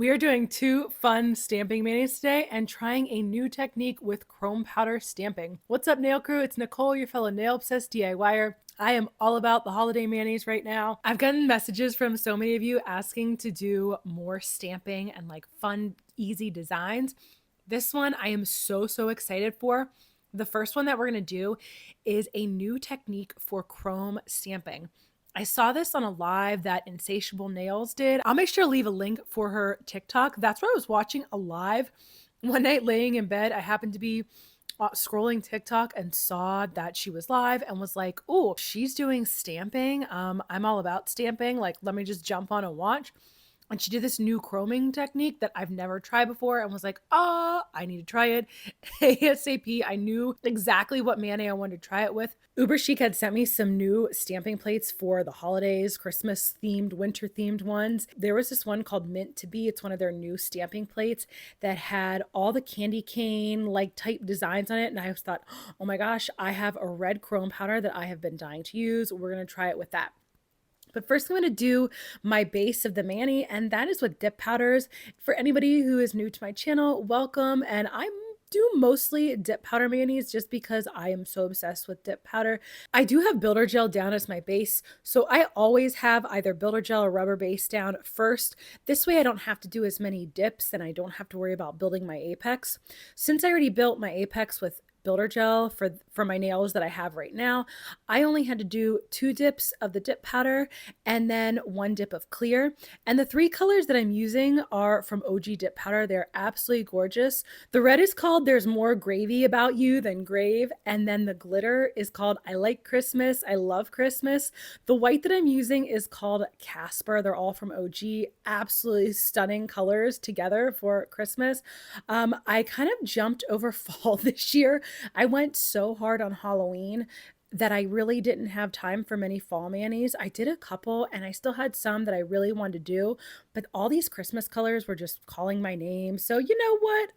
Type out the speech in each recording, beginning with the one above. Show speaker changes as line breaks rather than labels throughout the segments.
We are doing two fun stamping manis today and trying a new technique with chrome powder stamping. What's up, nail crew? It's Nicole, your fellow nail obsessed DIYer. I am all about the holiday manis right now. I've gotten messages from so many of you asking to do more stamping and like fun, easy designs. This one I am so excited for. The first one that we're going to do is a new technique for chrome stamping. I saw this on a live that Insatiable Nails did. I'll make sure to leave a link for her TikTok. That's where I was watching a live one night laying in bed. I happened to be scrolling TikTok and saw that she was live and was like, oh, she's doing stamping. I'm all about stamping. Like, let me just jump on and watch. And she did this new chroming technique that I've never tried before and was like, oh, I need to try it ASAP. I knew exactly what mani I wanted to try it with. Uber Chic had sent me some new stamping plates for the holidays, Christmas themed, winter themed ones. There was this one called Mint to Be. It's one of their new stamping plates that had all the candy cane like type designs on it. And I thought, oh my gosh, I have a red chrome powder that I have been dying to use. We're going to try it with that. But first, I'm going to do my base of the mani, and that is with dip powders. For anybody who is new to my channel, welcome. And I do mostly dip powder manis just because I am so obsessed with dip powder. I do have builder gel down as my base, so I always have either builder gel or rubber base down first. This way I don't have to do as many dips and I don't have to worry about building my apex. Since I already built my apex with builder gel for my nails that I have right now, I only had to do 2 dips of the dip powder and then 1 dip of clear. And the 3 colors that I'm using are from OG dip powder. They're absolutely gorgeous. The red is called There's More Gravy About You Than Grave, and then the glitter is called I Like Christmas, I Love Christmas. The white that I'm using is called Casper. They're all from OG. Absolutely stunning colors together for Christmas. I kind of jumped over fall this year. I went so hard on Halloween that I really didn't have time for many fall manis. I did a couple and I still had some that I really wanted to do, but all these Christmas colors were just calling my name. So you know what?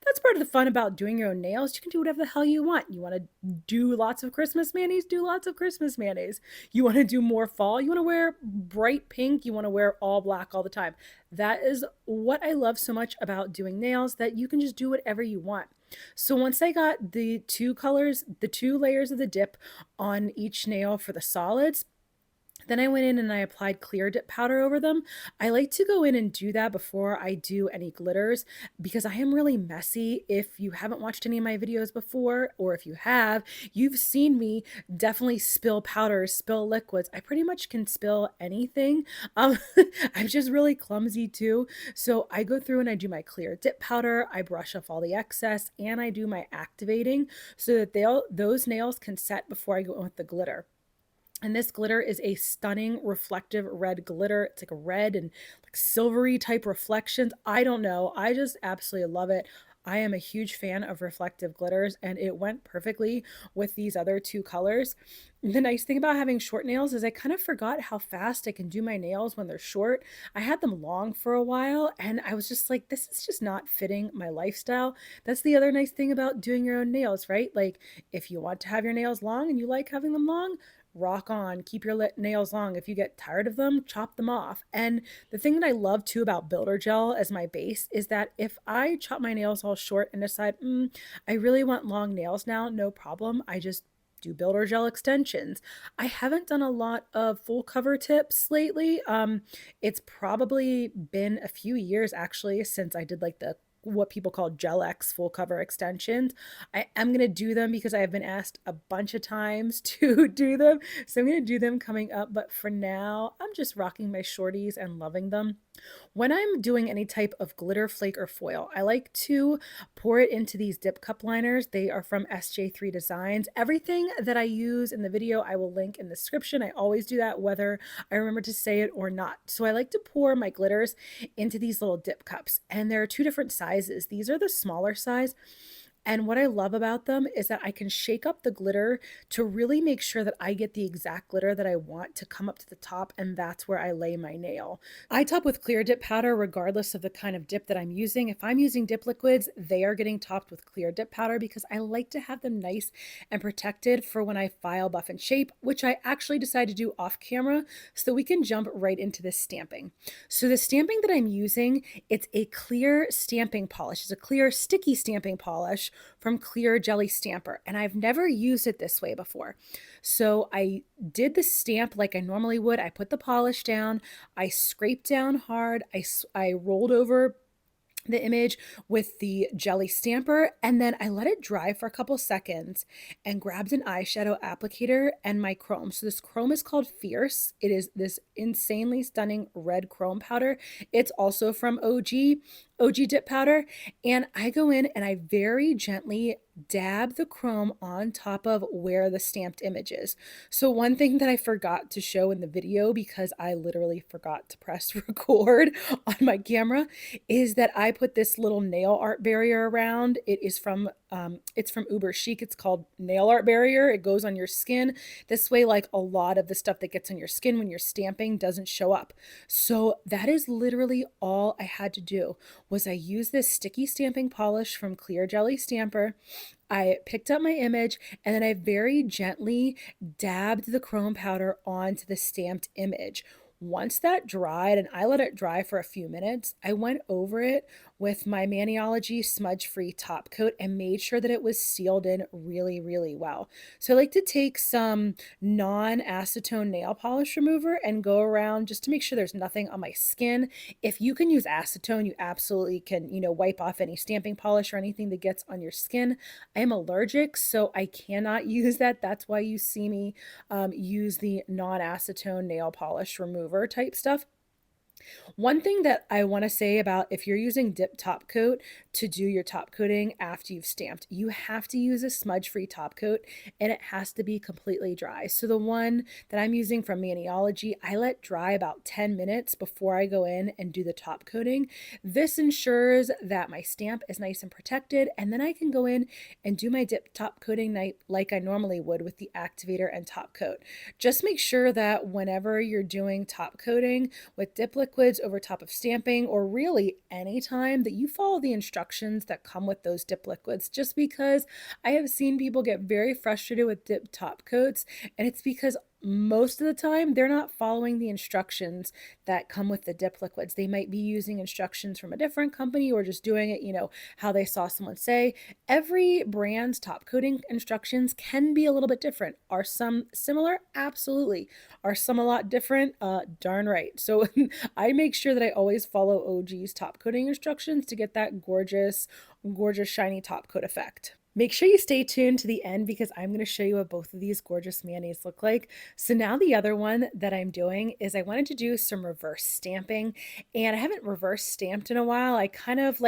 That's part of the fun about doing your own nails. You can do whatever the hell you want. You want to do lots of Christmas manis, do lots of Christmas manis. You want to do more fall, you want to wear bright pink, you want to wear all black all the time. That is what I love so much about doing nails, that you can just do whatever you want. So once I got the 2 colors, the 2 layers of the dip on each nail for the solids, then I went in and I applied clear dip powder over them. I like to go in and do that before I do any glitters because I am really messy. If you haven't watched any of my videos before, or if you have, you've seen me definitely spill powders, spill liquids. I pretty much can spill anything. Um, I'm just really clumsy too. So I go through and I do my clear dip powder, I brush off all the excess, and I do my activating so that those nails can set before I go in with the glitter. And this glitter is a stunning reflective red glitter. It's like a red and like silvery type reflections. I don't know. I just absolutely love it. I am a huge fan of reflective glitters, and it went perfectly with these other 2 colors. The nice thing about having short nails is I kind of forgot how fast I can do my nails when they're short. I had them long for a while and I was just like, this is just not fitting my lifestyle. That's the other nice thing about doing your own nails, right? Like, if you want to have your nails long and you like having them long, rock on, keep your nails long. If you get tired of them, chop them off. And the thing that I love too about builder gel as my base is that if I chop my nails all short and decide, I really want long nails now, no problem. I just do builder gel extensions. I haven't done a lot of full cover tips lately. It's probably been a few years actually since I did like the what people call Gel X full cover extensions. I am going to do them because I have been asked a bunch of times to do them. So I'm going to do them coming up. But for now, I'm just rocking my shorties and loving them. When I'm doing any type of glitter, flake, or foil, I like to pour it into these dip cup liners. They are from SJ3 Designs. Everything that I use in the video, I will link in the description. I always do that whether I remember to say it or not. So I like to pour my glitters into these little dip cups, and there are 2 different sizes. These are the smaller size. And what I love about them is that I can shake up the glitter to really make sure that I get the exact glitter that I want to come up to the top, and that's where I lay my nail. I top with clear dip powder regardless of the kind of dip that I'm using. If I'm using dip liquids, they are getting topped with clear dip powder because I like to have them nice and protected for when I file, buff, and shape, which I actually decided to do off camera so that we can jump right into this stamping. So the stamping that I'm using, it's a clear stamping polish. It's a clear sticky stamping polish from Clear Jelly Stamper, and I've never used it this way before. So I did the stamp like I normally would. I put the polish down, I scraped down hard, I rolled over the image with the jelly stamper, and then I let it dry for a couple seconds and grabbed an eyeshadow applicator and my chrome. So this chrome is called Fierce. It is this insanely stunning red chrome powder. It's also from OG dip powder, and I go in and I very gently dab the chrome on top of where the stamped image is. So one thing that I forgot to show in the video, because I literally forgot to press record on my camera, is that I put this little nail art barrier around. It's from Uber Chic. It's called nail art barrier. It goes on your skin. This way, like a lot of the stuff that gets on your skin when you're stamping doesn't show up. So that is literally all I had to do was I use this sticky stamping polish from Clear Jelly Stamper. I picked up my image and then I very gently dabbed the chrome powder onto the stamped image. Once that dried, and I let it dry for a few minutes, I went over it with my Maniology smudge-free top coat and made sure that it was sealed in really, really well. So I like to take some non-acetone nail polish remover and go around just to make sure there's nothing on my skin. If you can use acetone, you absolutely can, wipe off any stamping polish or anything that gets on your skin. I am allergic, so I cannot use that. That's why you see me use the non-acetone nail polish remover type stuff. One thing that I want to say about if you're using dip top coat to do your top coating after you've stamped, you have to use a smudge-free top coat and it has to be completely dry. So the one that I'm using from Maniology, I let dry about 10 minutes before I go in and do the top coating. This ensures that my stamp is nice and protected, and then I can go in and do my dip top coating like I normally would with the activator and top coat. Just make sure that whenever you're doing top coating with dip liquids over top of stamping, or really anytime, that you follow the instructions that come with those dip liquids, just because I have seen people get very frustrated with dip top coats, and it's because most of the time they're not following the instructions that come with the dip liquids. They might be using instructions from a different company or just doing it, how they saw someone say. Every brand's top coating instructions can be a little bit different. Are some similar? Absolutely. Are some a lot different? Darn right. So I make sure that I always follow OG's top coating instructions to get that gorgeous, gorgeous shiny top coat effect. Make sure you stay tuned to the end because I'm going to show you what both of these gorgeous mayonnaise look like. So now the other one that I'm doing is I wanted to do some reverse stamping, and I haven't reverse stamped in a while. I kind of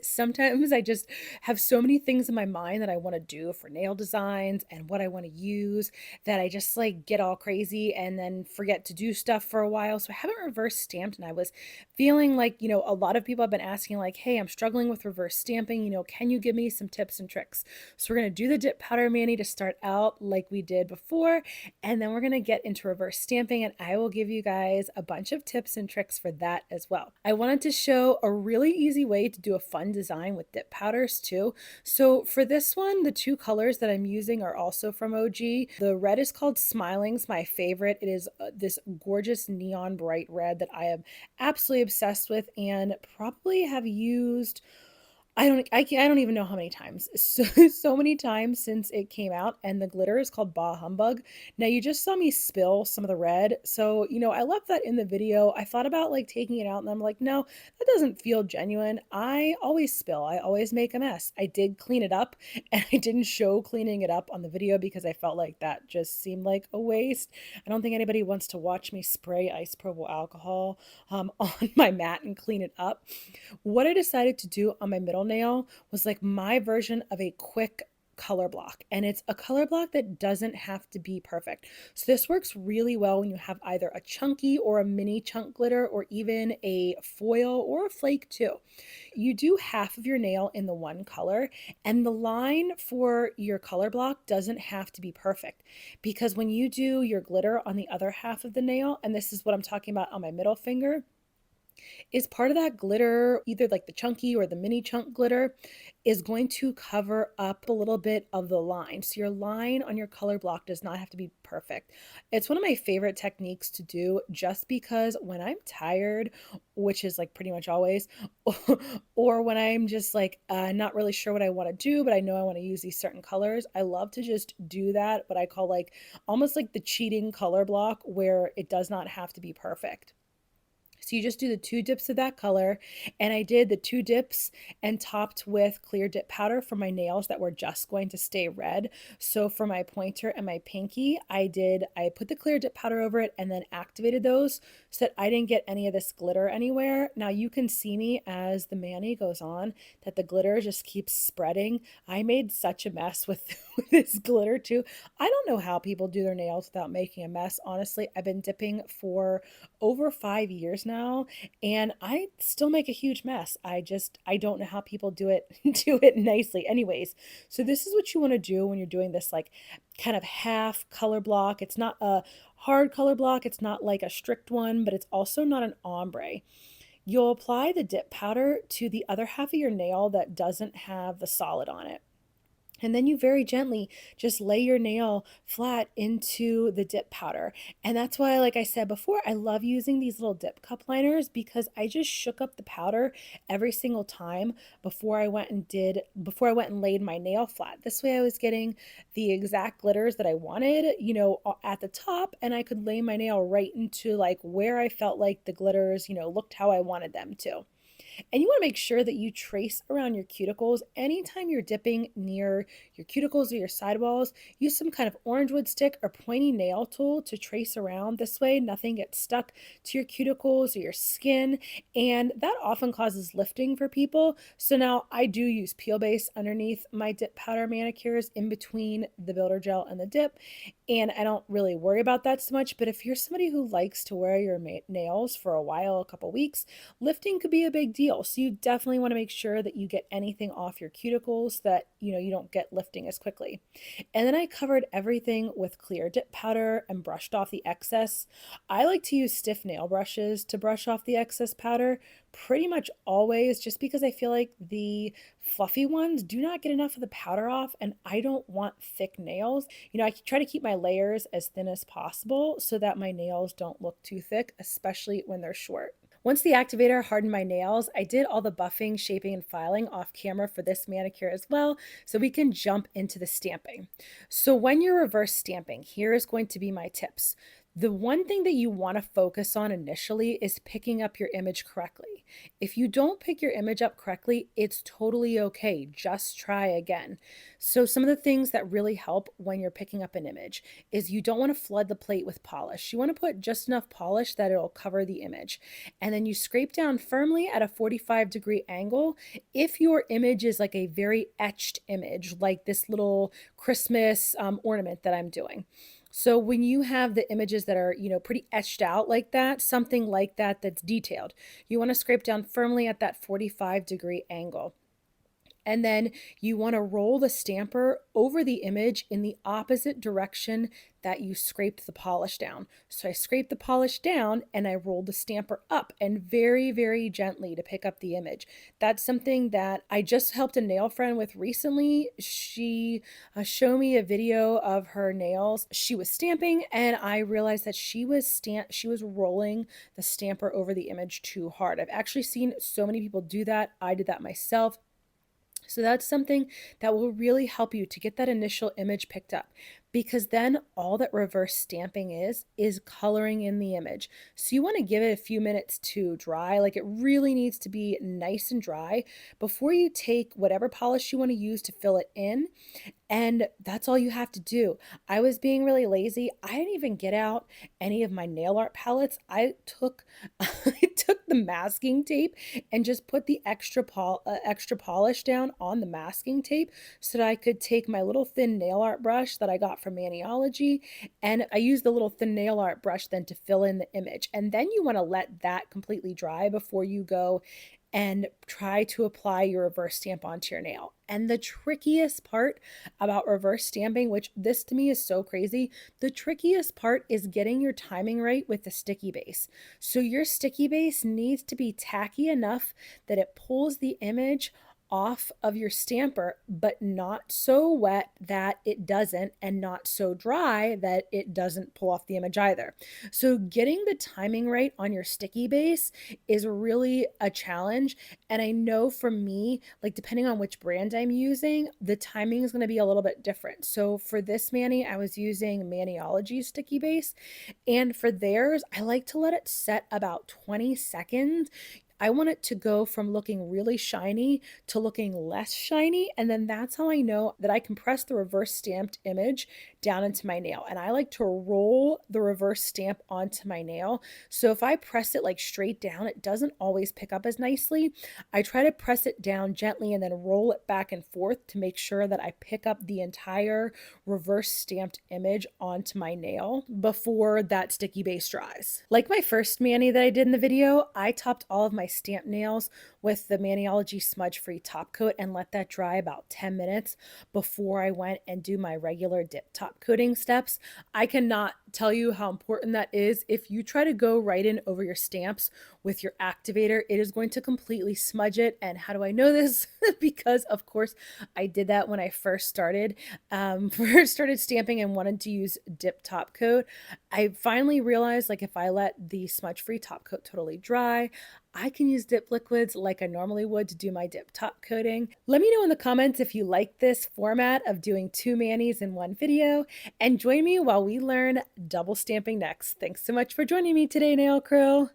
sometimes I just have so many things in my mind that I want to do for nail designs and what I want to use that I just get all crazy and then forget to do stuff for a while. So I haven't reverse stamped, and I was feeling a lot of people have been asking hey, I'm struggling with reverse stamping. Can you give me some tips and tricks? So we're going to do the dip powder mani to start out like we did before, and then we're going to get into reverse stamping, and I will give you guys a bunch of tips and tricks for that as well. I wanted to show a really easy way to do a fun design with dip powders too. So for this one, the two colors that I'm using are also from OG. The red is called Smiling's, my favorite. It is this gorgeous neon bright red that I am absolutely obsessed with and probably have used I don't even know how many times. So many times since it came out, and the glitter is called Bah Humbug. Now you just saw me spill some of the red. So, I left that in the video. I thought about taking it out, and I'm like, no, that doesn't feel genuine. I always spill. I always make a mess. I did clean it up, and I didn't show cleaning it up on the video because I felt like that just seemed like a waste. I don't think anybody wants to watch me spray isopropyl alcohol on my mat and clean it up. What I decided to do on my middle nail was my version of a quick color block, and it's a color block that doesn't have to be perfect. So this works really well when you have either a chunky or a mini chunk glitter, or even a foil or a flake too. You do half of your nail in the one color, and the line for your color block doesn't have to be perfect, because when you do your glitter on the other half of the nail, and this is what I'm talking about on my middle finger, is part of that glitter, either like the chunky or the mini chunk glitter, is going to cover up a little bit of the line. So your line on your color block does not have to be perfect. It's one of my favorite techniques to do, just because when I'm tired, which is like pretty much always, or when I'm just like not really sure what I want to do, but I know I want to use these certain colors, I love to just do that, what I call like almost like the cheating color block, where it does not have to be perfect. So you just do the 2 dips of that color, and I did the 2 dips and topped with clear dip powder for my nails that were just going to stay red. So for my pointer and my pinky, I put the clear dip powder over it and then activated those so that I didn't get any of this glitter anywhere. Now you can see me as the mani goes on that the glitter just keeps spreading. I made such a mess with, with this glitter too. I don't know how people do their nails without making a mess. Honestly, I've been dipping for over 5 years now, and I still make a huge mess. I don't know how people do it do it nicely. Anyways, so this is what you want to do when you're doing this like kind of half color block. It's not a hard color block, it's not like a strict one, but it's also not an ombre. You'll apply the dip powder to the other half of your nail that doesn't have the solid on it. And then you very gently just lay your nail flat into the dip powder. And that's why, like I said before, I love using these little dip cup liners, because I just shook up the powder every single time before I went and laid my nail flat. This way I was getting the exact glitters that I wanted, at the top, and I could lay my nail right into like where I felt like the glitters, looked how I wanted them to. And you want to make sure that you trace around your cuticles. Anytime you're dipping near your cuticles or your sidewalls, use some kind of orange wood stick or pointy nail tool to trace around. This way, nothing gets stuck to your cuticles or your skin. And that often causes lifting for people. So now I do use peel base underneath my dip powder manicures in between the builder gel and the dip. And I don't really worry about that so much. But if you're somebody who likes to wear your nails for a while, a couple weeks, lifting could be a big deal. So you definitely want to make sure that you get anything off your cuticles, that you don't get lifting as quickly. And then I covered everything with clear dip powder and brushed off the excess. I like to use stiff nail brushes to brush off the excess powder pretty much always, just because I feel like the fluffy ones do not get enough of the powder off, and I don't want thick nails. I try to keep my layers as thin as possible so that my nails don't look too thick, especially when they're short. Once the activator hardened my nails, I did all the buffing, shaping, and filing off camera for this manicure as well, so we can jump into the stamping. So when you're reverse stamping, here is going to be my tips. The one thing that you want to focus on initially is picking up your image correctly. If you don't pick your image up correctly, it's totally okay. Just try again. So some of the things that really help when you're picking up an image is you don't want to flood the plate with polish. You want to put just enough polish that it'll cover the image. And then you scrape down firmly at a 45-degree angle. If your image is like a very etched image, like this little Christmas ornament that I'm doing. So when you have the images that are, pretty etched out like that, something like that that's detailed, you want to scrape down firmly at that 45-degree angle. And then you want to roll the stamper over the image in the opposite direction that you scraped the polish down. So I scraped the polish down and I rolled the stamper up, and very, very gently to pick up the image. That's something that I just helped a nail friend with recently. She showed me a video of her nails. She was stamping, and I realized that she was rolling the stamper over the image too hard. I've actually seen so many people do that. I did that myself. So that's something that will really help you to get that initial image picked up. because then all that reverse stamping is coloring in the image. So you want to give it a few minutes to dry. Like, it really needs to be nice and dry before you take whatever polish you want to use to fill it in, and that's all you have to do. I was being really lazy. I didn't even get out any of my nail art palettes. I took I took the masking tape and just put the extra polish down on the masking tape so that I could take my little thin nail art brush that I got from Maniology, and I used the little thin nail art brush then to fill in the image. And then you want to let that completely dry before you go and try to apply your reverse stamp onto your nail. And the trickiest part about reverse stamping, which this to me is so crazy, the trickiest part is getting your timing right with the sticky base. So your sticky base needs to be tacky enough that it pulls the image off of your stamper, but not so wet that it doesn't, and not so dry that it doesn't pull off the image either. So getting the timing right on your sticky base is really a challenge. And I know for me, like, depending on which brand I'm using, the timing is going to be a little bit different. So for this mani, I was using Maniology sticky base, and for theirs, I like to let it set about 20 seconds. I want it to go from looking really shiny to looking less shiny, and then that's how I know that I can press the reverse stamped image down into my nail. And I like to roll the reverse stamp onto my nail. So if I press it like straight down, it doesn't always pick up as nicely. I try to press it down gently and then roll it back and forth to make sure that I pick up the entire reverse stamped image onto my nail before that sticky base dries. Like my first mani that I did in the video, I topped all of my stamp nails with the Maniology smudge free top coat and let that dry about 10 minutes before I went and do my regular dip top coating steps. I cannot tell you how important that is. If you try to go right in over your stamps with your activator, it is going to completely smudge it. And how do I know this? Because of course I did that when I first started stamping and wanted to use dip top coat. I finally realized, like, if I let the smudge free top coat totally dry, I can use dip liquids like I normally would to do my dip top coating. Let me know in the comments if you like this format of doing 2 manis in one video, and join me while we learn double stamping next. Thanks so much for joining me today, Nail Crew.